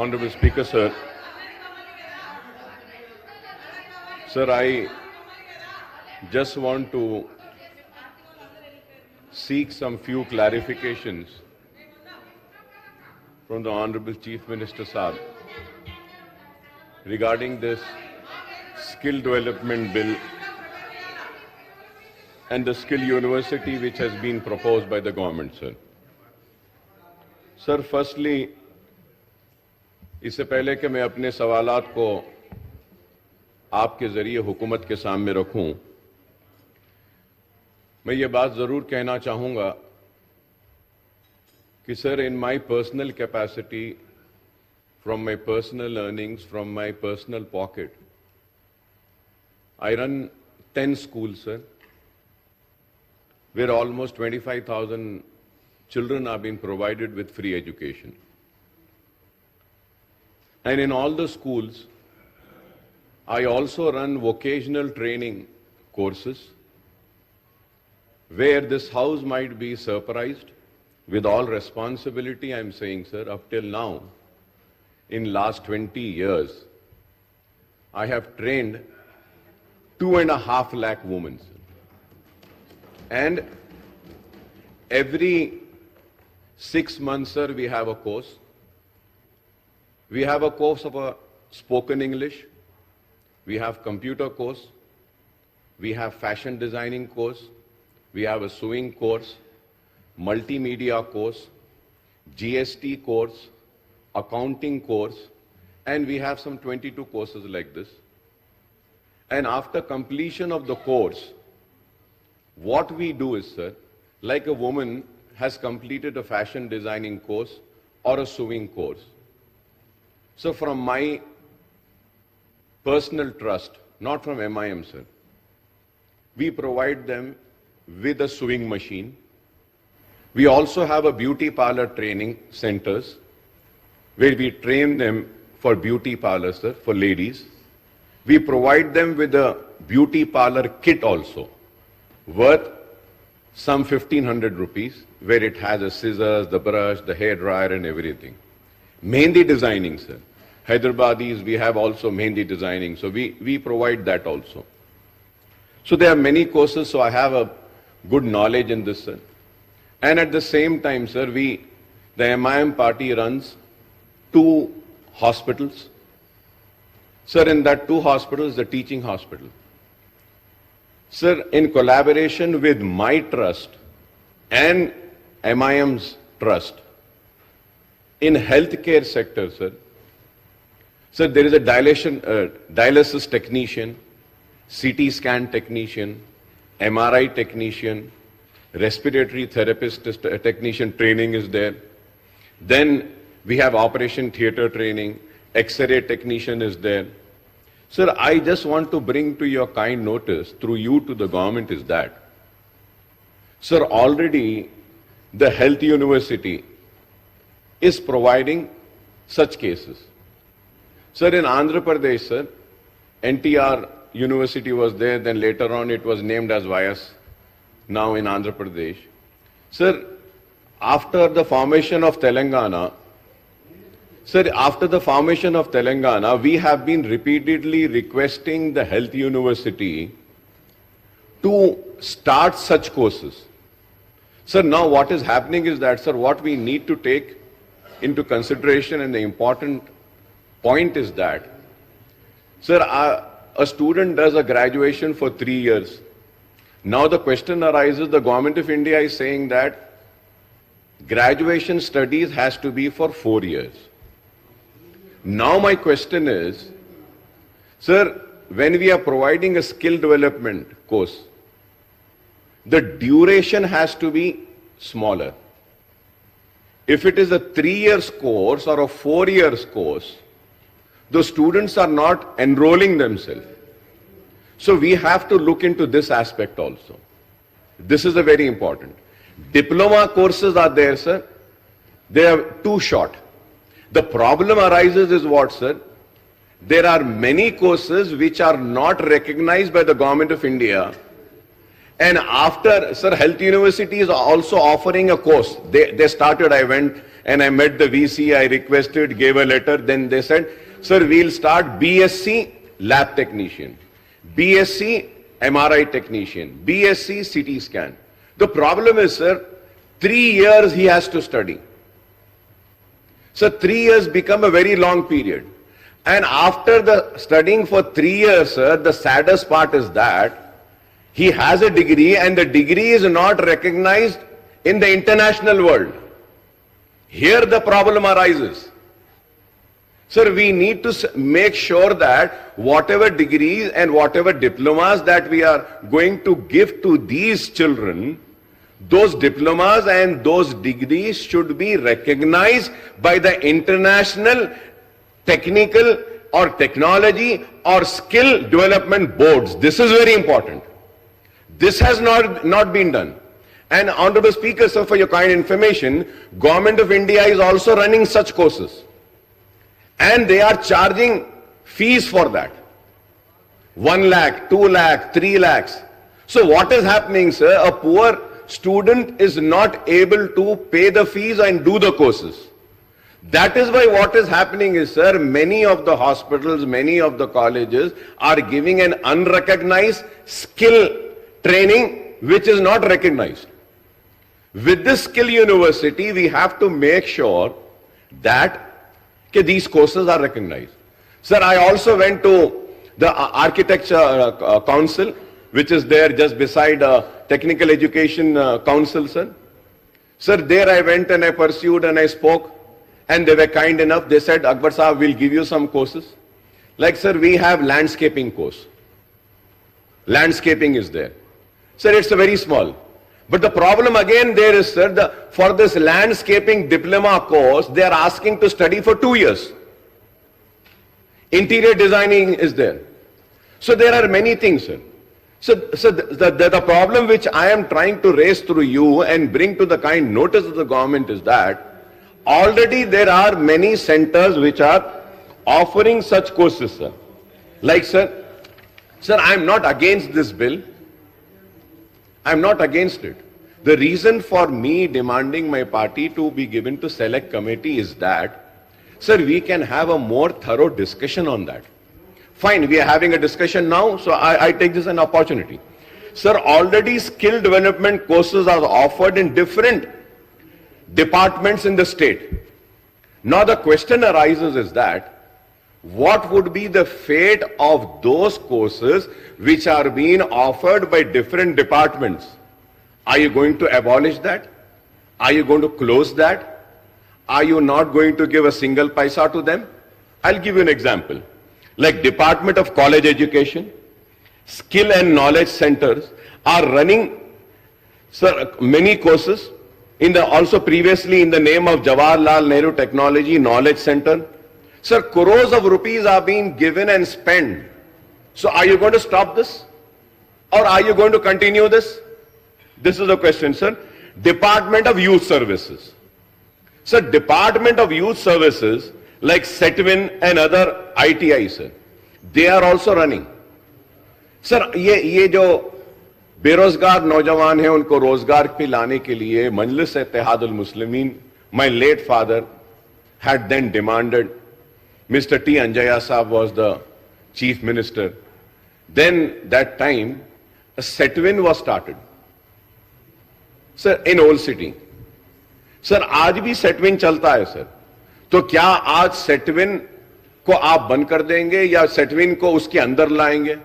Honorable Speaker, sir. Sir, I just want to seek some few clarifications from the Honorable Chief Minister Saab regarding this skill development bill and the skill university which has been proposed by the government, sir. Sir, firstly, इससे पहले कि मैं अपने सवालात को आपके जरिए हुकूमत के सामने रखूं, मैं ये बात जरूर कहना चाहूंगा कि sir, in my personal capacity, from my personal earnings, from my personal pocket, I run 10 schools, sir, where almost 25,000 children are being provided with free education. And in all the schools, I also run vocational training courses where this house might be surprised. With all responsibility, I'm saying, sir, up till now, in last 20 years, I have trained 2.5 lakh women. And every 6 months, sir, we have a course. We have a course of a spoken English. We have computer course. We have fashion designing course. We have a sewing course, multimedia course, GST course, accounting course, and we have some 22 courses like this. And after completion of the course, what we do is, sir, like a woman has completed a fashion designing course or a sewing course. So from my personal trust, not from MIM, sir, we provide them with a sewing machine. We also have a beauty parlor training centers where we train them for beauty parlors, sir, for ladies. We provide them with a beauty parlor kit also, worth some 1,500 rupees, where it has the scissors, the brush, the hair dryer and everything. Mehndi designing, sir. Hyderabadis, we have also Mehndi designing, so we provide that also. So there are many courses, so I have a good knowledge in this, sir. And at the same time, sir, the MIM party runs 2 hospitals. Sir, in that 2 hospitals, the teaching hospital. Sir, in collaboration with my trust and MIM's trust, in healthcare sector, sir, there is a dialysis technician, CT scan technician, MRI technician, respiratory therapist technician training is there. Then we have operation theater training, X-ray technician is there. Sir, I just want to bring to your kind notice through you to the government is that, sir, already the health university is providing such cases. Sir, in Andhra Pradesh, sir, NTR University was there, then later on it was named as Vyas, now in Andhra Pradesh. Sir, after the formation of Telangana, we have been repeatedly requesting the health university to start such courses. Sir, now what is happening is that, sir, what we need to take into consideration, and the important point is that, sir, a student does a graduation for 3 years. Now the question arises, the government of India is saying that graduation studies has to be for 4 years. Now my question is, sir, when we are providing a skill development course, the duration has to be smaller. If it is a 3 years course or a 4 years course, the students are not enrolling themselves. So we have to look into this aspect also. This is a very important. Diploma courses are there, sir. They are too short. The problem arises is what, sir? There are many courses which are not recognized by the government of India, And after, sir, Health University is also offering a course. They started, I went and I met the VC, I requested, gave a letter, then they said, sir, we'll start BSc lab technician, BSc MRI technician, BSc CT scan. The problem is, sir, 3 years he has to study. So 3 years become a very long period. And after the studying for 3 years, sir, the saddest part is that he has a degree and the degree is not recognized in the international world. Here the problem arises. Sir, we need to make sure that whatever degrees and whatever diplomas that we are going to give to these children, those diplomas and those degrees should be recognized by the international technical or technology or skill development boards. This is very important. This has not been done. And Honorable Speaker, sir, for your kind information, Government of India is also running such courses. And they are charging fees for that. 1 lakh, 2 lakh, 3 lakhs. So what is happening, sir? A poor student is not able to pay the fees and do the courses. That is why what is happening is, sir, many of the hospitals, many of the colleges are giving an unrecognized skill training which is not recognized. With this skill university, we have to make sure that these courses are recognized. Sir, I also went to the Architecture Council, which is there just beside Technical Education Council, sir. Sir, there I went and I pursued and I spoke, and they were kind enough. They said, Akbar Sahab, we'll give you some courses. Like, sir, we have landscaping course. Landscaping is there. Sir, it's a very small. But the problem again there is, sir, for this landscaping diploma course, they are asking to study for 2 years. Interior designing is there. So there are many things, sir. So the problem which I am trying to raise through you and bring to the kind notice of the government is that already there are many centers which are offering such courses, sir. Like, sir, I am not against this bill. I am not against it. The reason for me demanding my party to be given to select committee is that, sir, we can have a more thorough discussion on that. Fine, we are having a discussion now, so I take this as an opportunity. Sir, already skill development courses are offered in different departments in the state. Now the question arises is that, what would be the fate of those courses which are being offered by different departments? Are you going to abolish that? Are you going to close that? Are you not going to give a single paisa to them? I'll give you an example. Like Department of College Education, Skill and Knowledge Centers are running, sir, many courses also previously in the name of Jawaharlal Nehru Technology Knowledge Center. Sir, crores of rupees are being given and spent. So are you going to stop this? Or are you going to continue this? This is the question, sir. Department of Youth Services. Sir, Department of Youth Services like SETWIN and other ITI, sir, they are also running. Sir, ये जो बेरोजगार नौजवान हैं उनको रोजगार पे लाने के लिए मजलिस Ittehadul Muslimeen, my late father had then demanded, Mr. T. Anjaya Saab was the chief minister. Then that time, a SETWIN was started. Sir, in Old City. Sir, आज भी SETWIN चलता है, sir. तो क्या आज SETWIN को आप बंद कर देंगे या SETWIN को उसके अंदर लाएंगे?